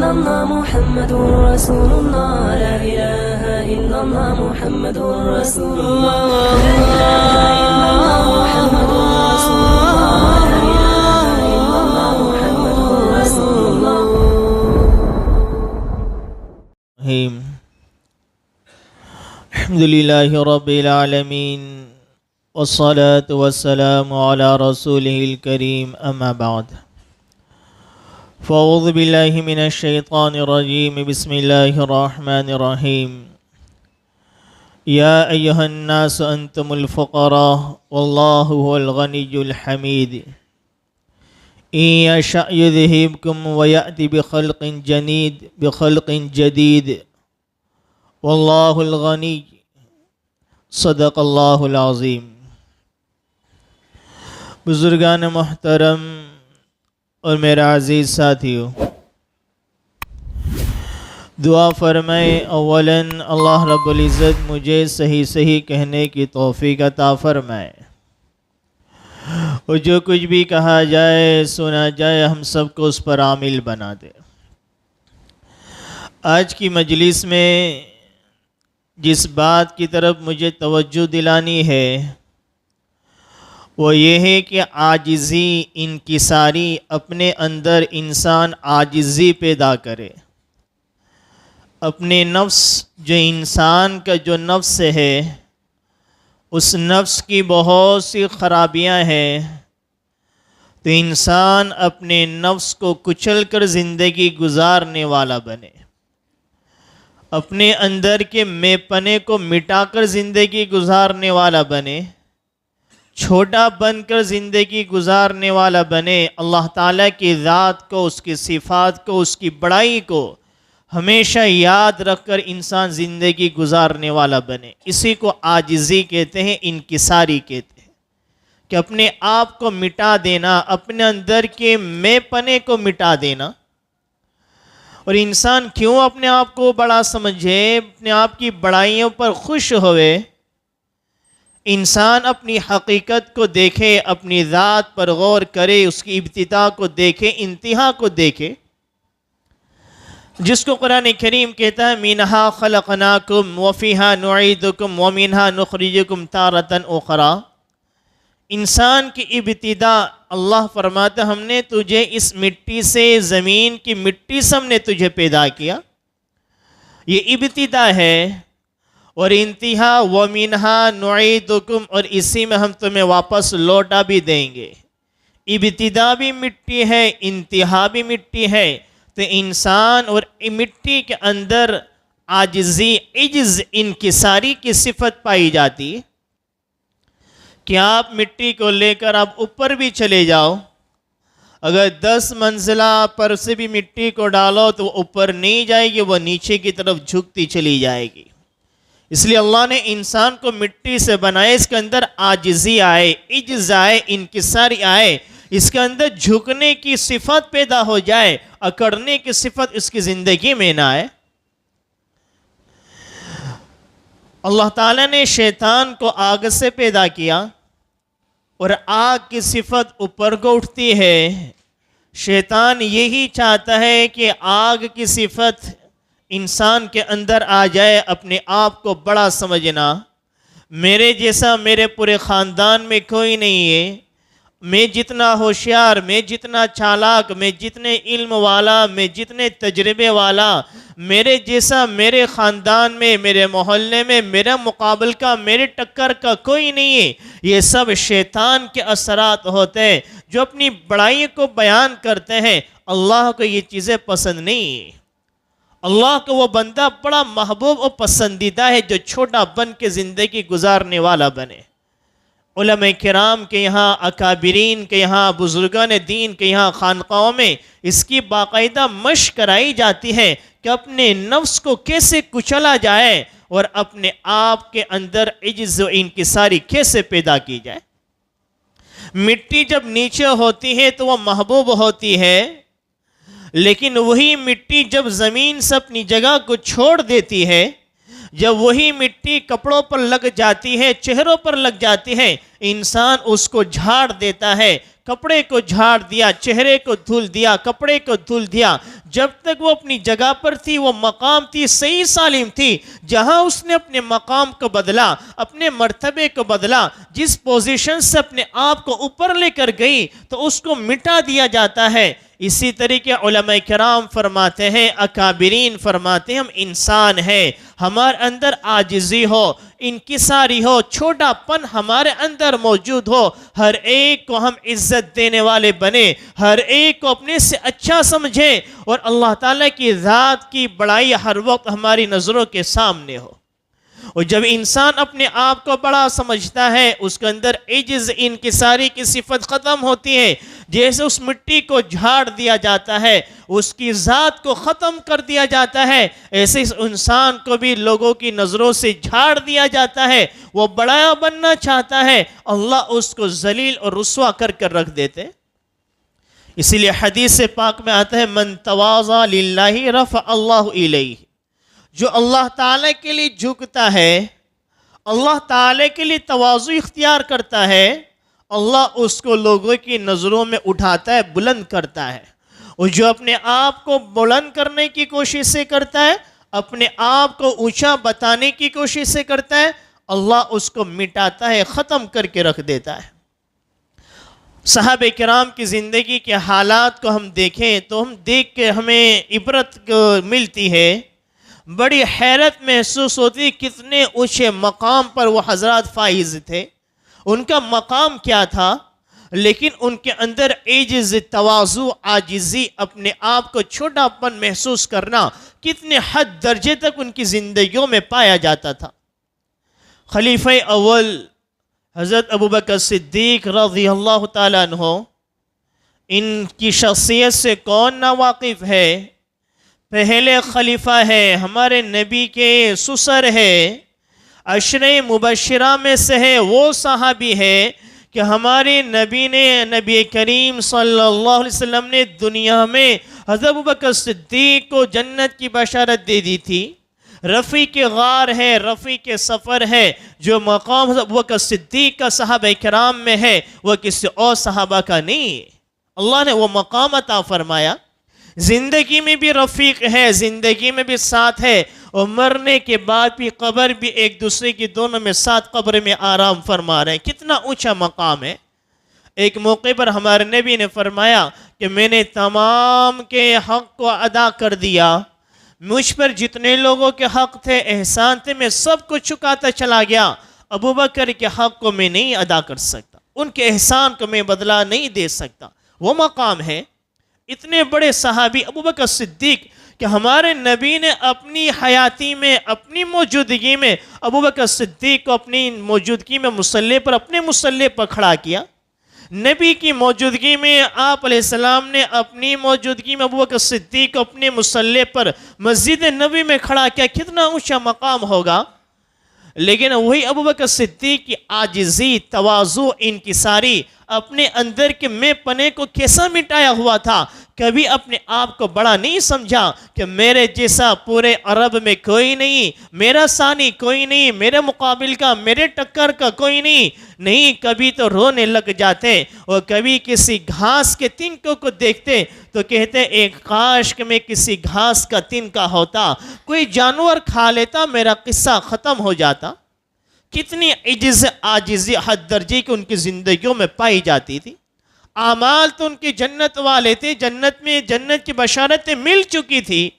إلا الله محمد رسول الله لا إله إلا الله محمد رسول الله لا إله إلا الله محمد رسول الله لا إله إلا الله محمد رسول الله. الحمد لله رب العالمين والصلاة والسلام على رسوله الكريم أما بعد فأعوذ بالله من الشيطان الرجيم بسم الله الرحمن الرحيم يا أيها الناس أنتم الفقراء والله هو الغني الحميد إن يشأ يذهبكم ويأتي بخلق جديد والله الغني صدق اللہ العظیم. بزرگان محترم اور میرا عزیز ساتھیو، دعا فرمائے اولاً اللہ رب العزت مجھے صحیح کہنے کی توفیق عطا فرمائے، اور جو کچھ بھی کہا جائے سنا جائے ہم سب کو اس پر عامل بنا دے. آج کی مجلس میں جس بات کی طرف مجھے توجہ دلانی ہے وہ یہ ہے کہ عاجزی انکساری، اپنے اندر انسان عاجزی پیدا کرے. اپنے نفس، جو انسان کا جو نفس ہے، اس نفس کی بہت سی خرابیاں ہیں، تو انسان اپنے نفس کو کچل کر زندگی گزارنے والا بنے، اپنے اندر کے میں پنے کو مٹا کر زندگی گزارنے والا بنے، چھوٹا بن کر زندگی گزارنے والا بنے. اللہ تعالیٰ کی ذات کو، اس کی صفات کو، اس کی بڑائی کو ہمیشہ یاد رکھ کر انسان زندگی گزارنے والا بنے. اسی کو عاجزی کہتے ہیں، انکساری کہتے ہیں، کہ اپنے آپ کو مٹا دینا، اپنے اندر کے میں پنے کو مٹا دینا. اور انسان کیوں اپنے آپ کو بڑا سمجھے، اپنے آپ کی بڑائیوں پر خوش ہوئے؟ انسان اپنی حقیقت کو دیکھے، اپنی ذات پر غور کرے، اس کی ابتدا کو دیکھے، انتہا کو دیکھے، جس کو قرآن کریم کہتا ہے مِنْهَا خَلَقْنَاكُمْ وَفِيهَا نُعِيدُكُمْ وَمِنْهَا نُخْرِجُكُمْ تَارَةً أُخْرَى. انسان کی ابتدا اللہ فرماتا ہم نے تجھے اس مٹی سے، زمین کی مٹی سے ہم نے تجھے پیدا کیا. یہ ابتدا ہے. اور انتہا وَمِنْهَا نُعِيدُكُمْ، اور اسی میں ہم تمہیں واپس لوٹا بھی دیں گے. ابتدا بھی مٹی ہے، انتہا بھی مٹی ہے. تو انسان اور مٹی کے اندر عاجزی، عجز، انکساری کی صفت پائی جاتی ہے کہ آپ مٹی کو لے کر آپ اوپر بھی چلے جاؤ، اگر 10 منزلہ پر سے بھی مٹی کو ڈالو تو وہ اوپر نہیں جائے گی، وہ نیچے کی طرف جھکتی چلی جائے گی. اس لیے اللہ نے انسان کو مٹی سے بنائے، اس کے اندر عاجزی آئے، عجز آئے، انکساری آئے، اس کے اندر جھکنے کی صفت پیدا ہو جائے، اکڑنے کی صفت اس کی زندگی میں نہ آئے. اللہ تعالیٰ نے شیطان کو آگ سے پیدا کیا، اور آگ کی صفت اوپر کو اٹھتی ہے. شیطان یہی چاہتا ہے کہ آگ کی صفت انسان کے اندر آ جائے، اپنے آپ کو بڑا سمجھنا، میرے جیسا میرے پورے خاندان میں کوئی نہیں ہے، میں جتنا ہوشیار، میں جتنا چالاک، میں جتنے علم والا، میں جتنے تجربے والا، میرے جیسا میرے خاندان میں، میرے محلے میں، میرا مقابل کا، میرے ٹکر کا کوئی نہیں ہے. یہ سب شیطان کے اثرات ہوتے ہیں جو اپنی بڑائی کو بیان کرتے ہیں. اللہ کو یہ چیزیں پسند نہیں ہیں. اللہ کو وہ بندہ بڑا محبوب اور پسندیدہ ہے جو چھوٹا بن کے زندگی گزارنے والا بنے. علماء کرام کے یہاں، اکابرین کے یہاں، بزرگان دین کے یہاں خانقاہوں میں اس کی باقاعدہ مشق کرائی جاتی ہے کہ اپنے نفس کو کیسے کچلا جائے اور اپنے آپ کے اندر عجز و انکساری کیسے پیدا کی جائے. مٹی جب نیچے ہوتی ہے تو وہ محبوب ہوتی ہے، لیکن وہی مٹی جب زمین سے اپنی جگہ کو چھوڑ دیتی ہے، جب وہی مٹی کپڑوں پر لگ جاتی ہے، چہروں پر لگ جاتی ہے، انسان اس کو جھاڑ دیتا ہے. کپڑے کو جھاڑ دیا، چہرے کو دھل دیا، کپڑے کو دھل دیا. جب تک وہ اپنی جگہ پر تھی، وہ مقام تھی، صحیح سالم تھی، جہاں اس نے اپنے مقام کو بدلا، اپنے مرتبے کو بدلا، جس پوزیشن سے اپنے آپ کو اوپر لے کر گئی تو اس کو مٹا دیا جاتا ہے۔ اسی طریقے علماء کرام فرماتے ہیں، اکابرین فرماتے ہیں، ہم انسان ہیں، ہمارے اندر عاجزی ہو، انکساری ہو، چھوٹا پن ہمارے اندر موجود ہو، ہر ایک کو ہم عزت دینے والے بنے، ہر ایک کو اپنے سے اچھا سمجھیں، اور اللہ تعالیٰ کی ذات کی بڑائی ہر وقت ہماری نظروں کے سامنے ہو۔ اور جب انسان اپنے آپ کو بڑا سمجھتا ہے، اس کے اندر عجز، انکساری کی صفت ختم ہوتی ہے۔ جیسے اس مٹی کو جھاڑ دیا جاتا ہے، اس کی ذات کو ختم کر دیا جاتا ہے، ایسے اس انسان کو بھی لوگوں کی نظروں سے جھاڑ دیا جاتا ہے۔ وہ بڑا بننا چاہتا ہے، اللہ اس کو ذلیل اور رسوا کر کر رکھ دیتے۔ اسی لیے حدیث پاک میں آتا ہے، من تواضع للہ رفع اللہ الیہ، جو اللہ تعالیٰ کے لیے جھکتا ہے، اللہ تعالیٰ کے لیے تواضع اختیار کرتا ہے، اللہ اس کو لوگوں کی نظروں میں اٹھاتا ہے، بلند کرتا ہے۔ اور جو اپنے آپ کو بلند کرنے کی کوشش سے کرتا ہے، اپنے آپ کو اونچا بتانے کی کوشش سے کرتا ہے، اللہ اس کو مٹاتا ہے، ختم کر کے رکھ دیتا ہے۔ صحابہ کرام کی زندگی کے حالات کو ہم دیکھیں تو ہم دیکھ کے ہمیں عبرت ملتی ہے، بڑی حیرت محسوس ہوتی، کتنے اونچے مقام پر وہ حضرات فائز تھے، ان کا مقام کیا تھا، لیکن ان کے اندر عجز، تواضع، عاجزی، اپنے آپ کو چھوٹا پن محسوس کرنا کتنے حد درجے تک ان کی زندگیوں میں پایا جاتا تھا۔ خلیفہ اول حضرت ابوبکر صدیق رضی اللہ تعالیٰ عنہ، ان کی شخصیت سے کون نا واقف ہے؟ پہلے خلیفہ ہے، ہمارے نبی کے سسر ہے، عشرہ مبشرہ میں سے ہے، وہ صحابی ہے کہ ہمارے نبی کریم صلی اللہ علیہ وسلم نے دنیا میں حضرت ابوبکر صدیق کو جنت کی بشارت دے دی تھی۔ رفیق غار ہے، رفیق سفر ہے، جو مقام حضرت ابوبکر صدیق کا صحابہ کرام میں ہے، وہ کسی اور صحابہ کا نہیں ہے۔ اللہ نے وہ مقام عطا فرمایا، زندگی میں بھی رفیق ہے، زندگی میں بھی ساتھ ہے، اور مرنے کے بعد بھی قبر بھی ایک دوسرے کی دونوں میں ساتھ قبر میں آرام فرما رہے ہیں۔ کتنا اونچا مقام ہے۔ ایک موقع پر ہمارے نبی نے فرمایا کہ میں نے تمام کے حق کو ادا کر دیا، مجھ پر جتنے لوگوں کے حق تھے، احسان تھے، میں سب کو چکاتا چلا گیا، ابوبکر کے حق کو میں نہیں ادا کر سکتا، ان کے احسان کو میں بدلہ نہیں دے سکتا۔ وہ مقام ہے۔ اتنے بڑے صحابی ابوبکر صدیق کہ ہمارے نبی نے اپنی حیاتی میں، اپنی موجودگی میں ابوبکر صدیق کو اپنی موجودگی میں مصلی پر، اپنے مصلی پر کھڑا کیا۔ نبی کی موجودگی میں آپ علیہ السلام نے اپنی موجودگی میں ابوبکر صدیق کو اپنے مصلی پر مسجد نبی میں کھڑا کیا۔ کتنا اونچا مقام ہوگا۔ لیکن وہی ابوبکر صدیق کی عاجزی، تواضع، انکساری، اپنے اندر کے میں پنے کو کیسا مٹایا ہوا تھا، کبھی اپنے آپ کو بڑا نہیں سمجھا کہ میرے جیسا پورے عرب میں کوئی نہیں، میرا ثانی کوئی نہیں، میرے مقابل کا، میرے ٹکر کا کوئی نہیں۔ کبھی تو رونے لگ جاتے، اور کبھی کسی گھاس کے تنکوں کو دیکھتے تو کہتے ایک کاش کہ میں کسی گھاس کا تنکا ہوتا، کوئی جانور کھا لیتا، میرا قصہ ختم ہو جاتا۔ کتنی عجز، عاجزی حد درجے کی ان کی زندگیوں میں پائی جاتی تھی۔ اعمال تو ان کی جنت والے تھے، جنت میں جنت کی بشارتیں مل چکی تھی۔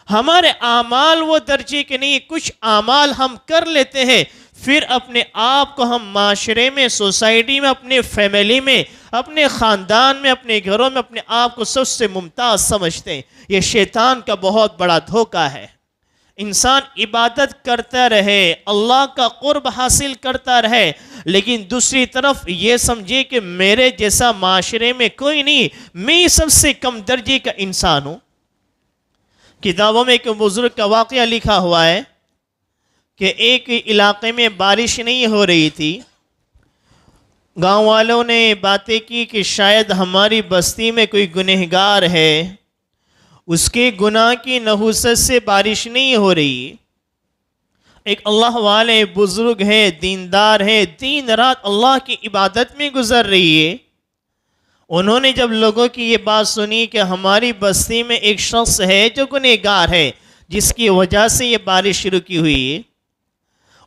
ہمارے اعمال وہ درجے کے نہیں، کچھ اعمال ہم کر لیتے ہیں، پھر اپنے آپ کو ہم معاشرے میں، سوسائٹی میں، اپنے فیملی میں، اپنے خاندان میں، اپنے گھروں میں اپنے آپ کو سب سے ممتاز سمجھتے ہیں۔ یہ شیطان کا بہت بڑا دھوکہ ہے۔ انسان عبادت کرتا رہے، اللہ کا قرب حاصل کرتا رہے، لیکن دوسری طرف یہ سمجھے کہ میرے جیسا معاشرے میں کوئی نہیں، میں سب سے کم درجے کا انسان ہوں۔ کتابوں میں ایک بزرگ کا واقعہ لکھا ہوا ہے کہ ایک علاقے میں بارش نہیں ہو رہی تھی۔ گاؤں والوں نے باتیں کی کہ شاید ہماری بستی میں کوئی گنہگار ہے، اس کے گناہ کی نحوست سے بارش نہیں ہو رہی۔ ایک اللہ والے بزرگ ہے، دیندار ہے، دن رات اللہ کی عبادت میں گزر رہی ہے۔ انہوں نے جب لوگوں کی یہ بات سنی کہ ہماری بستی میں ایک شخص ہے جو گنہگار ہے، جس کی وجہ سے یہ بارش شروع کی ہوئی ہے،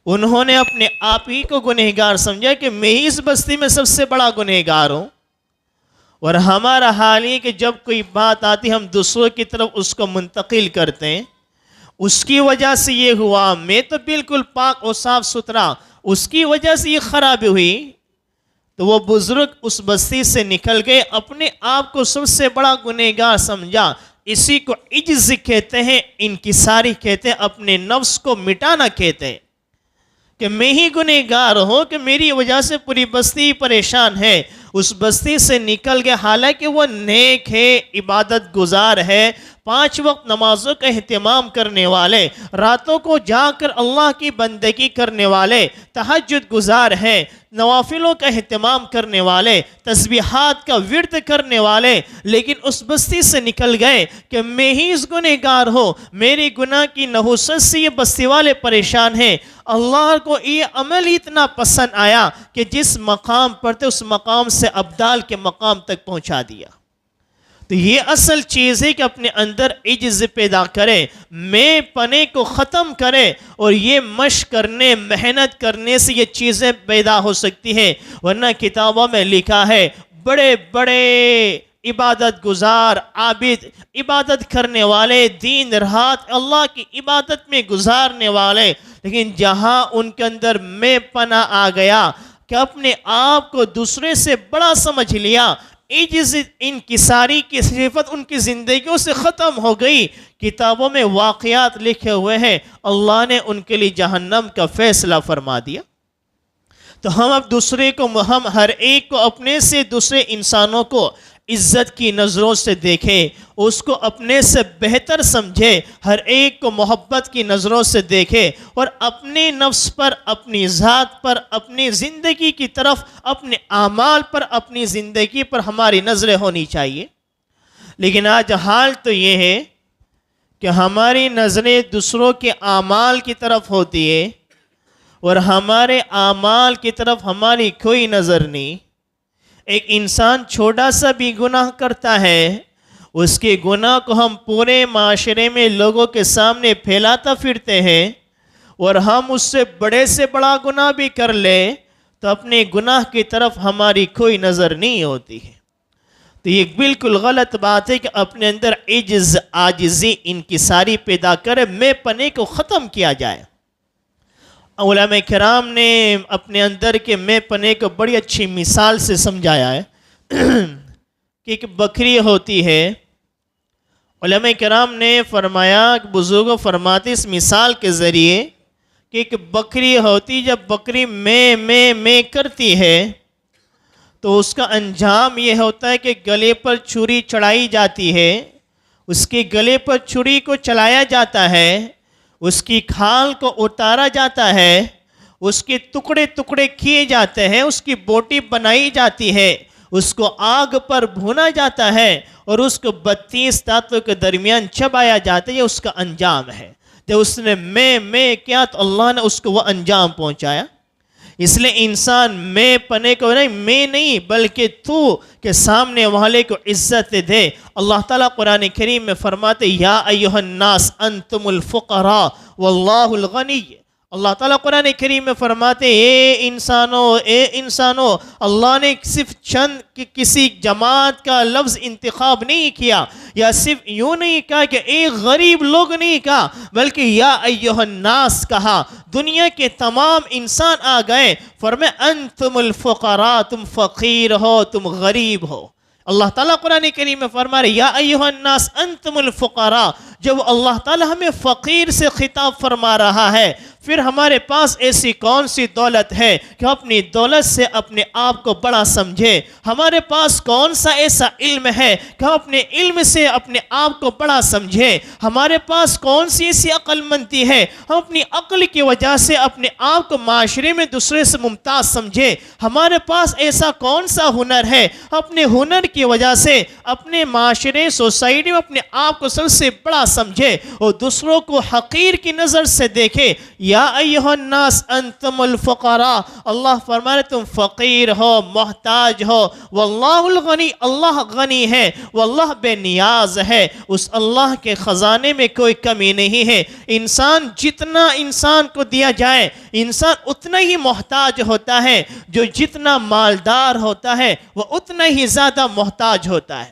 انہوں نے اپنے آپ ہی کو گنہگار سمجھا کہ میں ہی اس بستی میں سب سے بڑا گنہگار ہوں۔ اور ہمارا حال یہ کہ جب کوئی بات آتی ہم دوسروں کی طرف اس کو منتقل کرتے ہیں، اس کی وجہ سے یہ ہوا، میں تو بالکل پاک اور صاف ستھرا، اس کی وجہ سے یہ خرابی ہوئی۔ تو وہ بزرگ اس بستی سے نکل گئے، اپنے آپ کو سب سے بڑا گنہگار سمجھا۔ اسی کو عجز کہتے ہیں، انکساری کہتے ہیں، اپنے نفس کو مٹانا کہتے ہیں کہ میں ہی گنہگار ہوں کہ میری وجہ سے پوری بستی پریشان ہے۔ اس بستی سے نکل گئے، حالانکہ وہ نیک ہے، عبادت گزار ہے، 5 وقت نمازوں کا اہتمام کرنے والے، راتوں کو جا کر اللہ کی بندگی کرنے والے، تہجد گزار ہے، نوافلوں کا اہتمام کرنے والے، تسبیحات کا ورد کرنے والے، لیکن اس بستی سے نکل گئے کہ میں ہی اس گنہگار ہوں، میری گناہ کی نحوست سے یہ بستی والے پریشان ہیں۔ اللہ کو یہ عمل اتنا پسند آیا کہ جس مقام پر تھے اس مقام سے ابدال کے مقام تک پہنچا دیا۔ تو یہ اصل چیز ہے کہ اپنے اندر عجز پیدا کرے، میں پنے کو ختم کرے، اور یہ مشق کرنے، محنت کرنے سے یہ چیزیں پیدا ہو سکتی ہیں۔ ورنہ کتابوں میں لکھا ہے بڑے بڑے عبادت گزار، عابد، عبادت کرنے والے، دین رات اللہ کی عبادت میں گزارنے والے، لیکن جہاں ان کے اندر میں پنا آ گیا کہ اپنے آپ کو دوسرے سے بڑا سمجھ لیا، عجز انکساری کی صفت ان کی زندگیوں سے ختم ہو گئی۔ کتابوں میں واقعات لکھے ہوئے ہیں، اللہ نے ان کے لیے جہنم کا فیصلہ فرما دیا۔ تو ہم اب دوسرے کو، ہم ہر ایک کو اپنے سے دوسرے انسانوں کو عزت کی نظروں سے دیکھیں، اس کو اپنے سے بہتر سمجھے، ہر ایک کو محبت کی نظروں سے دیکھے، اور اپنے نفس پر، اپنی ذات پر، اپنی زندگی کی طرف، اپنے اعمال پر، اپنی زندگی پر ہماری نظریں ہونی چاہیے۔ لیکن آج حال تو یہ ہے کہ ہماری نظریں دوسروں کے اعمال کی طرف ہوتی ہے، اور ہمارے اعمال کی طرف ہماری کوئی نظر نہیں۔ ایک انسان چھوٹا سا بھی گناہ کرتا ہے، اس کے گناہ کو ہم پورے معاشرے میں لوگوں کے سامنے پھیلاتا پھرتے ہیں، اور ہم اس سے بڑا گناہ بھی کر لیں تو اپنے گناہ کی طرف ہماری کوئی نظر نہیں ہوتی ہے۔ تو یہ بالکل غلط بات ہے کہ اپنے اندر عجز، عاجزی، انکساری پیدا کرے، میں پنے کو ختم کیا جائے۔ علماء کرام نے اپنے اندر کے میں پنے کو بڑی اچھی مثال سے سمجھایا ہے کہ ایک بکری ہوتی ہے۔ علماء کرام نے فرمایا، بزرگوں فرماتے اس مثال کے ذریعے کہ ایک بکری ہوتی، جب بکری میں کرتی ہے تو اس کا انجام یہ ہوتا ہے کہ گلے پر چھری چڑھائی جاتی ہے، اس کے گلے پر چھری کو چلایا جاتا ہے، اس کی کھال کو اتارا جاتا ہے، اس کے ٹکڑے ٹکڑے کیے جاتے ہیں، اس کی بوٹی بنائی جاتی ہے، اس کو آگ پر بھونا جاتا ہے، اور اس کو 32 دانتوں کے درمیان چبایا جاتا ہے۔ یہ اس کا انجام ہے۔ جب اس نے میں کیا تو اللہ نے اس کو وہ انجام پہنچایا۔ اس لیے انسان میں پنے کو نہیں بلکہ تو کے سامنے والے کو عزت دے۔ اللہ تعالیٰ قرآن کریم میں فرماتے یا ایھا الناس انتم الفقراء واللہ الغنی۔ اللہ تعالیٰ قرآن کریم میں فرماتے اے انسانوں، اللہ نے صرف چند کسی جماعت کا لفظ انتخاب نہیں کیا، یا صرف یوں نہیں کہا کہ ایک غریب لوگ نہیں کہا، بلکہ یا ایھا الناس کہا، دنیا کے تمام انسان آ گئے، فرمایا انتم الفقراء، تم فقیر ہو، تم غریب ہو۔ اللہ تعالیٰ قرآن کریم میں فرما رہے یا ایھا الناس انتم الفقراء۔ جب اللہ تعالیٰ ہمیں فقیر سے خطاب فرما رہا ہے، پھر ہمارے پاس ایسی کون سی دولت ہے کہ اپنی دولت سے اپنے آپ کو بڑا سمجھے؟ ہمارے پاس کون سا ایسا علم ہے کہ ہم اپنے علم سے اپنے آپ کو بڑا سمجھے؟ ہمارے پاس کون سی ایسی عقل مندی ہے ہم اپنی عقل کی وجہ سے اپنے آپ کو معاشرے میں دوسرے سے ممتاز سمجھے؟ ہمارے پاس ایسا کون سا ہنر ہے اپنے ہنر کی وجہ سے اپنے معاشرے، سوسائٹی میں اپنے آپ کو سب سے بڑا سمجھے اور دوسروں کو حقیر کی نظر سے دیکھے. یا ایھا الناس انتم الفقراء، اللہ فرمائے تم فقیر ہو، محتاج ہو. واللہ الغنی، اللہ غنی ہے، واللہ بے نیاز ہے. اس اللہ کے خزانے میں کوئی کمی نہیں ہے. انسان جتنا انسان کو دیا جائے انسان اتنا ہی محتاج ہوتا ہے. جو جتنا مالدار ہوتا ہے وہ اتنا ہی زیادہ محتاج ہوتا ہے.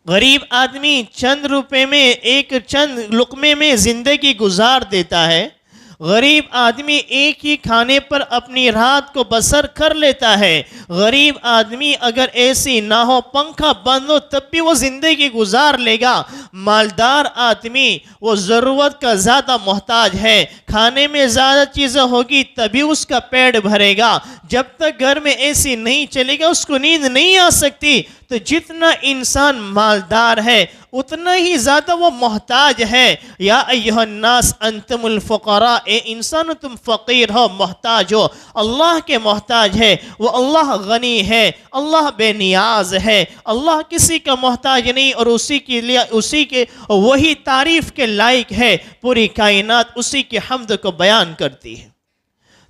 غریب آدمی چند روپے میں ایک چند لقمے میں زندگی گزار دیتا ہے. غریب آدمی ایک ہی کھانے پر اپنی رات کو بسر کر لیتا ہے. غریب آدمی اگر ایسی نہ ہو، پنکھا بند ہو، تب بھی وہ زندگی گزار لے گا. مالدار آدمی وہ ضرورت کا زیادہ محتاج ہے. کھانے میں زیادہ چیزیں ہوگی تبھی اس کا پیٹ بھرے گا. جب تک گھر میں ایسی نہیں چلے گا اس کو نیند نہیں آ سکتی. تو جتنا انسان مالدار ہے اتنا ہی زیادہ وہ محتاج ہے. یا ایھا الناس انتم الفقراء، اے انسان تم فقیر ہو، محتاج ہو. اللہ کے محتاج ہے، وہ اللہ غنی ہے، اللہ بے نیاز ہے. اللہ کسی کا محتاج نہیں اور اسی کے وہی تعریف کے لائق ہے. پوری کائنات اسی کی حمد کو بیان کرتی ہے.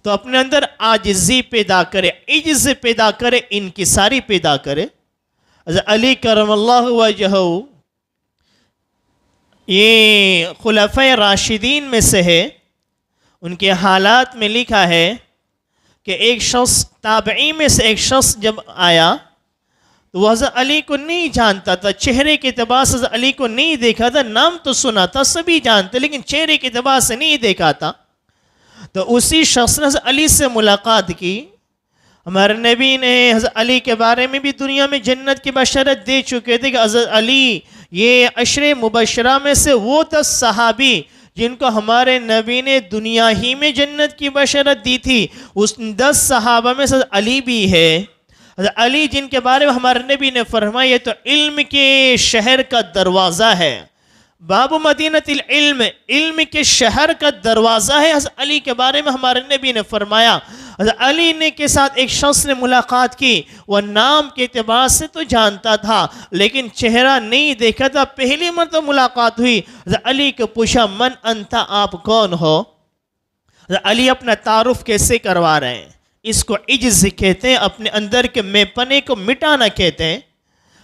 تو اپنے اندر عاجزی پیدا کرے، عجز پیدا کرے، انکساری پیدا کرے. علی کرم اللہ وجہہ یہ خلفۂ راشدین میں سے ہے. ان کے حالات میں لکھا ہے کہ ایک شخص تابعی میں سے ایک شخص جب آیا تو وہ حضرت علی کو نہیں جانتا تھا. چہرے کے اعتبار سے حضرت علی کو نہیں دیکھا تھا. نام تو سنا تھا، سبھی جانتے، لیکن چہرے کے اعتبار سے نہیں دیکھا تھا. تو اسی شخص نے حضرت علی سے ملاقات کی. ہمارے نبی نے حضرت علی کے بارے میں بھی دنیا میں جنت کی بشارت دے چکے تھے کہ حضرت علی یہ عشر مبشرہ میں سے وہ 10 صحابی جن کو ہمارے نبی نے دنیا ہی میں جنت کی بشارت دی تھی. اس 10 صحابہ میں سے علی بھی ہے. حضرت علی جن کے بارے میں ہمارے نبی نے فرمایا یہ تو علم کے شہر کا دروازہ ہے. باب مدینۃ العلم، علم کے شہر کا دروازہ ہے. حضرت علی کے بارے میں ہمارے نبی نے فرمایا. حضرت علی نے کے ساتھ ایک شخص نے ملاقات کی. وہ نام کے اعتبار سے تو جانتا تھا لیکن چہرہ نہیں دیکھا تھا. پہلی مرتبہ ملاقات ہوئی. حضرت علی کو پوچھا من انت، آپ کون ہو؟ حضرت علی اپنا تعارف کیسے کروا رہے ہیں؟ اس کو عجز کہتے ہیں، اپنے اندر کے میں پنے کو مٹانا کہتے ہیں.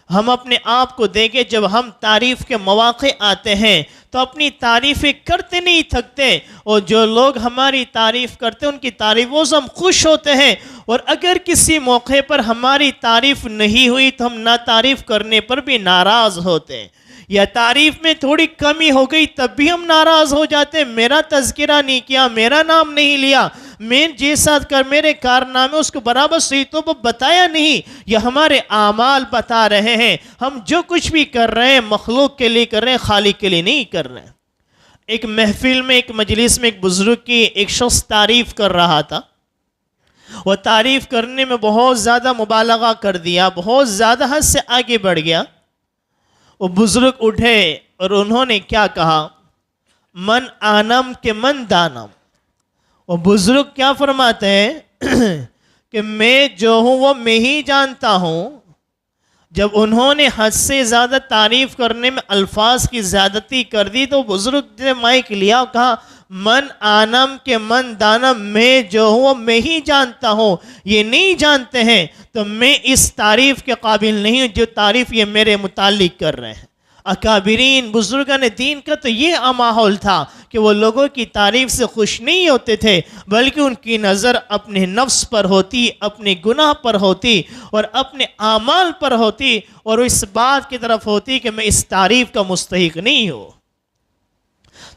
ہم اپنے آپ کو دیکھیں، جب ہم تعریف کے مواقع آتے ہیں تو اپنی تعریفیں کرتے نہیں تھکتے. اور جو لوگ ہماری تعریف کرتے ہیں ان کی تعریفوں سے ہم خوش ہوتے ہیں. اور اگر کسی موقع پر ہماری تعریف نہیں ہوئی تو ہم نہ تعریف کرنے پر بھی ناراض ہوتے ہیں. یا تعریف میں تھوڑی کمی ہو گئی تب بھی ہم ناراض ہو جاتے ہیں. میرا تذکرہ نہیں کیا، میرا نام نہیں لیا، میں جیسا کر میرے کارنامے اس کو برابر صحیح تو بتایا نہیں. یہ ہمارے اعمال بتا رہے ہیں. ہم جو کچھ بھی کر رہے ہیں مخلوق کے لیے کر رہے ہیں، خالق کے لیے نہیں کر رہے ہیں. ایک محفل میں، ایک مجلس میں ایک بزرگ کی ایک شخص تعریف کر رہا تھا. وہ تعریف کرنے میں بہت زیادہ مبالغہ کر دیا، بہت زیادہ حد سے آگے بڑھ گیا. وہ بزرگ اٹھے اور انہوں نے کیا کہا؟ من آنم کے من دانم. وہ بزرگ کیا فرماتے ہیں کہ میں جو ہوں وہ میں ہی جانتا ہوں. جب انہوں نے حد سے زیادہ تعریف کرنے میں الفاظ کی زیادتی کر دی تو بزرگ نے مائک لیا اور کہا من آنم کے من دانم، میں جو ہوں وہ میں ہی جانتا ہوں. یہ نہیں جانتے ہیں تو میں اس تعریف کے قابل نہیں ہوں جو تعریف یہ میرے متعلق کر رہے ہیں. اکابرین بزرگان دین کا تو یہ ماحول تھا کہ وہ لوگوں کی تعریف سے خوش نہیں ہوتے تھے بلکہ ان کی نظر اپنے نفس پر ہوتی، اپنے گناہ پر ہوتی اور اپنے اعمال پر ہوتی اور اس بات کی طرف ہوتی کہ میں اس تعریف کا مستحق نہیں ہوں.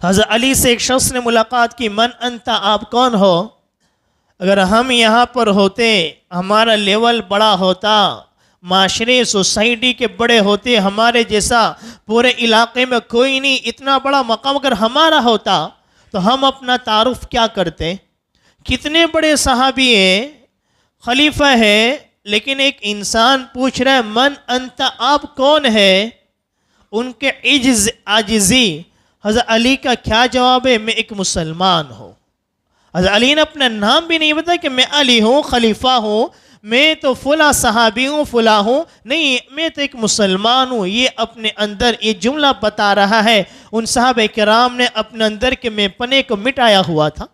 حضرت علی سے ایک شخص نے ملاقات کی. من انت، آپ کون ہو؟ اگر ہم یہاں پر ہوتے، ہمارا لیول بڑا ہوتا، معاشرے سوسائٹی کے بڑے ہوتے، ہمارے جیسا پورے علاقے میں کوئی نہیں، اتنا بڑا مقام اگر ہمارا ہوتا تو ہم اپنا تعارف کیا کرتے؟ کتنے بڑے صحابی ہیں، خلیفہ ہے، لیکن ایک انسان پوچھ رہا ہے من انت، آپ کون ہے؟ ان کے عاجزی. حضرت علی کا کیا جواب ہے؟ میں ایک مسلمان ہوں. حضرت علی نے اپنا نام بھی نہیں بتایا کہ میں علی ہوں، خلیفہ ہوں، میں تو فلاں صحابی ہوں، فلاں ہوں، نہیں، میں تو ایک مسلمان ہوں. یہ اپنے اندر یہ جملہ بتا رہا ہے ان صحابہ کرام نے اپنے اندر کے میں پنے کو مٹایا ہوا تھا۔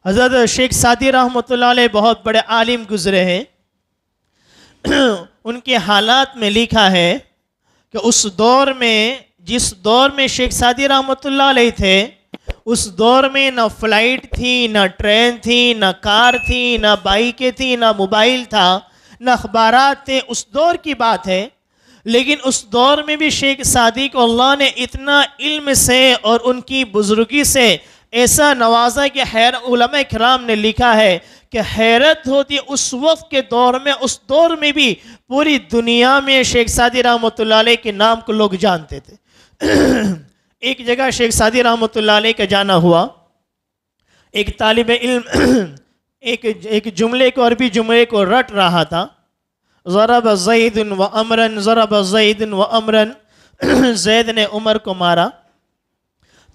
حضرت شیخ سعدی رحمۃ اللہ علیہ بہت بڑے عالم گزرے ہیں، ان کے حالات میں لکھا ہے کہ اس دور میں، جس دور میں شیخ سعدی رحمۃ اللہ علیہ تھے، اس دور میں نہ فلائٹ تھی، نہ ٹرین تھی، نہ کار تھی، نہ بائکیں تھی، نہ موبائل تھا، نہ اخبارات تھے، اس دور کی بات ہے۔ لیکن اس دور میں بھی شیخ سعدی کو اللہ نے اتنا علم سے اور ان کی بزرگی سے ایسا نوازا کہ علماء کرام نے لکھا ہے کہ حیرت ہوتی اس وقت کے دور میں، اس دور میں بھی پوری دنیا میں شیخ سعدی رحمۃ اللہ علیہ کے نام کو لوگ جانتے تھے۔ ایک جگہ شیخ سعدی رحمۃ اللہ علیہ کا جانا ہوا، ایک طالب علم ایک جملے کو، عربی جملے کو رٹ رہا تھا، ضرب زید و امرن، ضرب زید و امرن، زید نے عمر کو مارا۔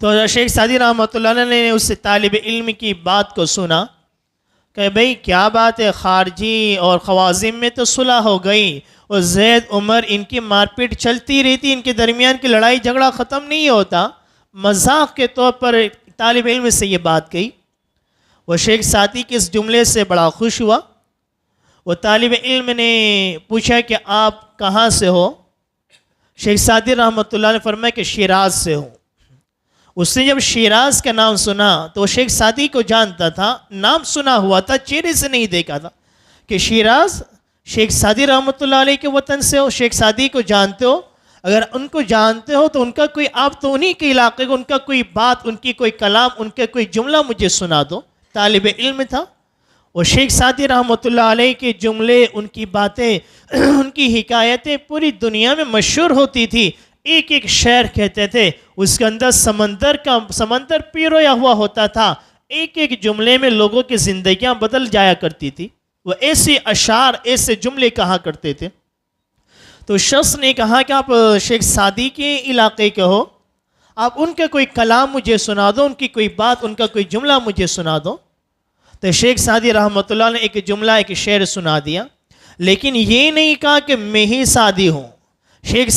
تو شیخ سعدی رحمۃ اللہ علیہ نے اس طالب علم کی بات کو سنا کہ بھئی کیا بات ہے، خارجی اور خوازن میں تو صلح ہو گئی، اور زید عمر ان کی مار پیٹ چلتی رہتی، ان کے درمیان کی لڑائی جھگڑا ختم نہیں ہوتا۔ مذاق کے طور پر طالب علم سے یہ بات کہی، وہ شیخ سعدی کے اس جملے سے بڑا خوش ہوا۔ وہ طالب علم نے پوچھا کہ آپ کہاں سے ہو؟ شیخ سعدی رحمۃ اللہ نے فرمایا کہ شیراز سے ہوں۔ اس نے جب شیراز کا نام سنا تو وہ شیخ سعدی کو جانتا تھا، نام سنا ہوا تھا، چہرے سے نہیں دیکھا تھا کہ شیراز شیخ سعدی رحمۃ اللہ علیہ کے وطن سے ہو، شیخ سعدی کو جانتے ہو؟ اگر ان کو جانتے ہو تو ان کا کوئی، آپ تو انہی کے علاقے کو، ان کا کوئی بات، ان کی کوئی کلام، ان کا کوئی جملہ مجھے سنا دو۔ طالب علم تھا، وہ شیخ سعدی رحمۃ اللہ علیہ کے جملے، ان کی باتیں، ان کی حکایتیں پوری دنیا میں مشہور ہوتی تھی۔ ایک ایک شعر کہتے تھے، اس کے اندر سمندر پیرویا ہوا ہوتا تھا، ایک ایک جملے میں لوگوں کی زندگیاں بدل جایا کرتی تھی۔ وہ ایسے اشعار، ایسے جملے کہا کرتے تھے۔ تو شخص نے کہا کہ آپ شیخ سعدی کے علاقے کے ہو، آپ ان کا کوئی کلام مجھے سنا دو، ان کی کوئی بات، ان کا کوئی جملہ مجھے سنا دو۔ تو شیخ سعدی رحمۃ اللہ نے ایک جملہ، ایک شعر سنا دیا، لیکن یہ نہیں کہا کہ میں ہی سعدی ہوں۔ شیخ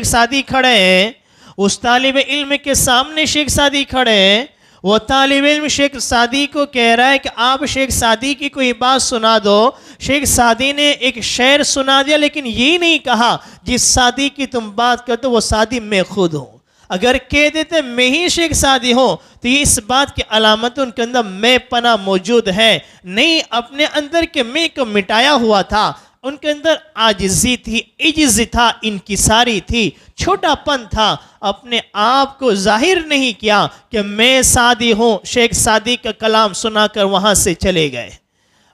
سعدی کھڑے ہیں، اس طالب علم کے سامنے شیخ سعدی کھڑے ہیں، وہ طالب علم شیخ سعدی کو کہہ رہا ہے کہ آپ شیخ سعدی کی کوئی بات سنا دو۔ شیخ سعدی نے ایک شعر سنا دیا، لیکن یہ نہیں کہا جس سعدی کی تم بات کرتے وہ سعدی میں خود ہوں۔ اگر کہہ دیتے میں ہی شیخ سعدی ہوں تو یہ اس بات کی علامت ان کے اندر میں پناہ موجود ہے، نہیں اپنے اندر کے میں کو مٹایا ہوا تھا۔ ان کے اندر عاجزی تھی، عجز تھا، انکساری تھی، چھوٹا پن تھا، اپنے آپ کو ظاہر نہیں کیا کہ میں سعدی ہوں۔ شیخ سعدی کا کلام سنا کر وہاں سے چلے گئے۔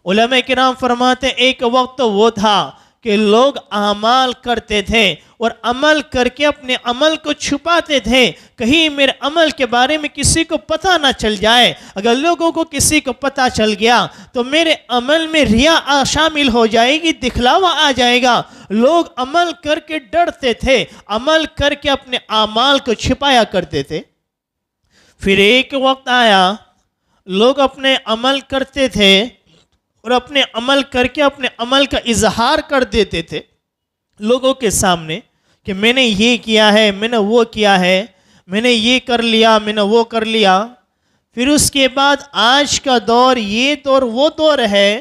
علماء کرام فرماتے ہیں ایک وقت تو وہ تھا کہ لوگ اعمال کرتے تھے اور عمل کر کے اپنے عمل کو چھپاتے تھے، کہیں میرے عمل کے بارے میں کسی کو پتہ نہ چل جائے۔ اگر لوگوں کو کسی کو پتہ چل گیا تو میرے عمل میں ریا شامل ہو جائے گی، دکھلاوا آ جائے گا۔ لوگ عمل کر کے ڈرتے تھے، عمل کر کے اپنے اعمال کو چھپایا کرتے تھے۔ پھر ایک وقت آیا، لوگ اپنے عمل کرتے تھے اور اپنے عمل کر کے اپنے عمل کا اظہار کر دیتے تھے لوگوں کے سامنے کہ میں نے یہ کیا ہے، میں نے وہ کیا ہے، میں نے یہ کر لیا، میں نے وہ کر لیا۔ پھر اس کے بعد آج کا دور یہ دور وہ دور ہے،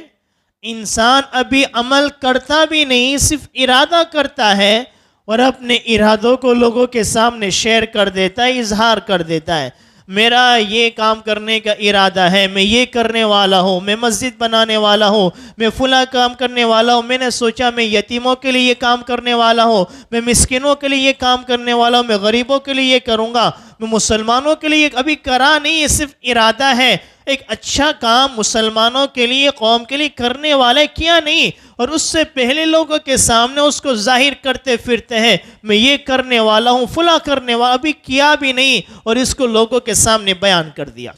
انسان ابھی عمل کرتا بھی نہیں، صرف ارادہ کرتا ہے اور اپنے ارادوں کو لوگوں کے سامنے شیئر کر دیتا ہے، اظہار کر دیتا ہے۔ میرا یہ کام کرنے کا ارادہ ہے، میں یہ کرنے والا ہوں، میں مسجد بنانے والا ہوں، میں فلاں کام کرنے والا ہوں، میں نے سوچا میں یتیموں کے لیے یہ کام کرنے والا ہوں، میں مسکینوں کے لیے یہ کام کرنے والا ہوں، میں غریبوں کے لیے یہ کروں گا، میں مسلمانوں کے لیے ابھی کرا نہیں، یہ صرف ارادہ ہے۔ ایک اچھا کام مسلمانوں کے لیے، قوم کے لیے کرنے والے کیا نہیں، اور اس سے پہلے لوگوں کے سامنے اس کو ظاہر کرتے پھرتے ہیں میں یہ کرنے والا ہوں، فلاں کرنے والا، ابھی کیا بھی نہیں اور اس کو لوگوں کے سامنے بیان کر دیا۔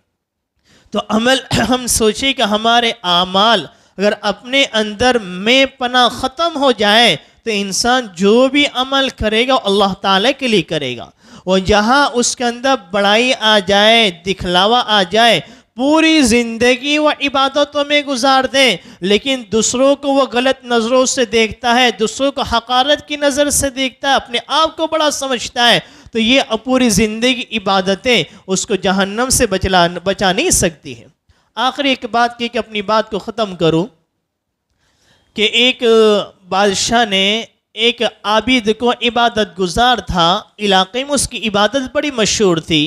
تو عمل، ہم سوچیں کہ ہمارے اعمال اگر اپنے اندر میں پناہ ختم ہو جائے تو انسان جو بھی عمل کرے گا اللہ تعالیٰ کے لیے کرے گا، اور جہاں اس کے اندر بڑائی آ جائے، دکھلاوا آ جائے، پوری زندگی وہ عبادتوں میں گزار دیں لیکن دوسروں کو وہ غلط نظروں سے دیکھتا ہے، دوسروں کو حقارت کی نظر سے دیکھتا ہے، اپنے آپ کو بڑا سمجھتا ہے، تو یہ پوری زندگی عبادتیں اس کو جہنم سے بچا نہیں سکتی ہیں۔ آخری ایک بات کی کہ اپنی بات کو ختم کروں کہ ایک بادشاہ نے ایک عابد کو، عبادت گزار تھا، علاقے میں اس کی عبادت بڑی مشہور تھی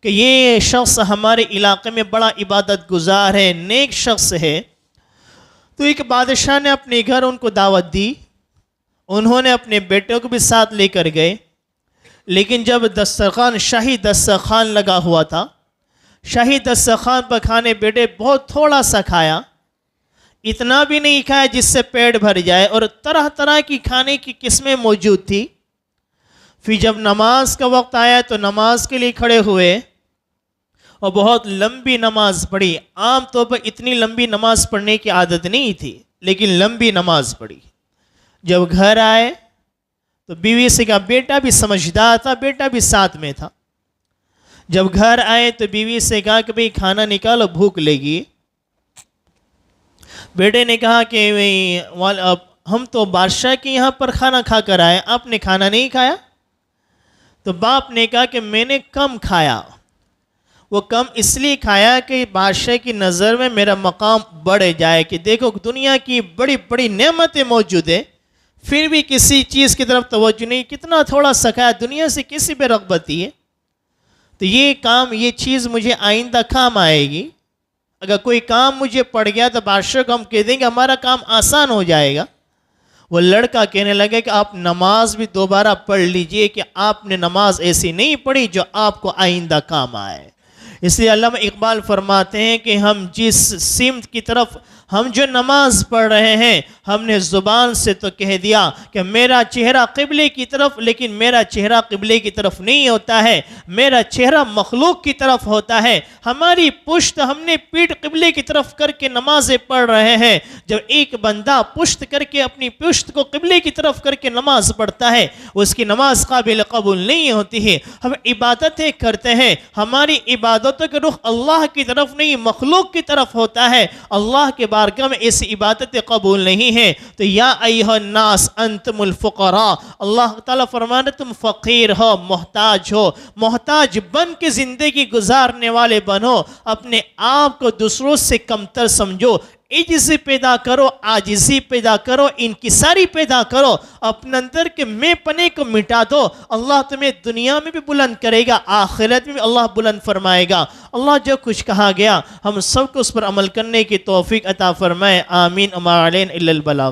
کہ یہ شخص ہمارے علاقے میں بڑا عبادت گزار ہے، نیک شخص ہے۔ تو ایک بادشاہ نے اپنے گھر ان کو دعوت دی، انہوں نے اپنے بیٹوں کو بھی ساتھ لے کر گئے، لیکن جب دسترخوان، شاہی دسترخوان لگا ہوا تھا، شاہی دسترخوان پر کھانے بیٹے بہت تھوڑا سا کھایا، اتنا بھی نہیں کھایا جس سے پیٹ بھر جائے، اور طرح طرح کی کھانے کی قسمیں موجود تھی۔ پھر جب نماز کا وقت آیا تو نماز کے لیے کھڑے ہوئے اور بہت لمبی نماز پڑھی۔ عام طور پر اتنی لمبی نماز پڑھنے کی عادت نہیں تھی، لیکن لمبی نماز پڑھی۔ جب گھر آئے تو بیوی سے کہا، بیٹا بھی سمجھدار تھا، بیٹا بھی ساتھ میں تھا۔ جب گھر آئے تو بیوی سے کہا کہ بھئی کھانا نکالو، بھوک لگی۔ بیٹے نے کہا کہ ہم تو بادشاہ کے یہاں پر کھانا کھا کر آئے، آپ نے کھانا نہیں کھایا؟ تو باپ نے کہا کہ میں نے کم کھایا، وہ کم اس لیے کھایا کہ بادشاہ کی نظر میں میرا مقام بڑھ جائے، کہ دیکھو دنیا کی بڑی بڑی نعمتیں موجود ہیں، پھر بھی کسی چیز کی طرف توجہ نہیں، کتنا تھوڑا سا کھایا، دنیا سے کسی پہ رغبت ہے۔ تو یہ کام، یہ چیز مجھے آئندہ کام آئے گی، اگر کوئی کام مجھے پڑ گیا تو بادشاہ کو ہم کہہ دیں گے ہمارا کام آسان ہو جائے گا۔ وہ لڑکا کہنے لگے کہ آپ نماز بھی دوبارہ پڑھ لیجئے کہ آپ نے نماز ایسی نہیں پڑھی جو آپ کو آئندہ کام آئے۔ اس لیے علامہ اقبال فرماتے ہیں کہ ہم جس سمت کی طرف ہم جو نماز پڑھ رہے ہیں، ہم نے زبان سے تو کہہ دیا کہ میرا چہرہ قبلے کی طرف، لیکن میرا چہرہ قبلے کی طرف نہیں ہوتا ہے، میرا چہرہ مخلوق کی طرف ہوتا ہے۔ ہماری پشت، ہم نے پیٹھ قبلے کی طرف کر کے نمازیں پڑھ رہے ہیں۔ جب ایک بندہ پشت کر کے، اپنی پشت کو قبلے کی طرف کر کے نماز پڑھتا ہے، اس کی نماز قابل قبول نہیں ہوتی ہے۔ ہم عبادتیں کرتے ہیں، ہماری عبادتوں کا رخ اللہ کی طرف نہیں، مخلوق کی طرف ہوتا ہے۔ اللہ کے بارگاہ میں ایسی عبادتیں قبول نہیں ہیں۔ تو یا ایھا الناس انتم الفقراء، اللہ تعالیٰ فرمانے تم فقیر ہو، محتاج ہو، محتاج بن کے زندگی گزارنے والے بنو، اپنے آپ کو دوسروں سے کمتر سمجھو، عجز پیدا کرو، عاجزی پیدا کرو، انکساری پیدا کرو، اپنے اندر کے میں پنے کو مٹا دو۔ اللہ تمہیں دنیا میں بھی بلند کرے گا، آخرت میں بھی اللہ بلند فرمائے گا۔ اللہ جو کچھ کہا گیا ہم سب کو اس پر عمل کرنے کی توفیق عطا فرمائے، آمین۔ وما علینا الا البلاغ۔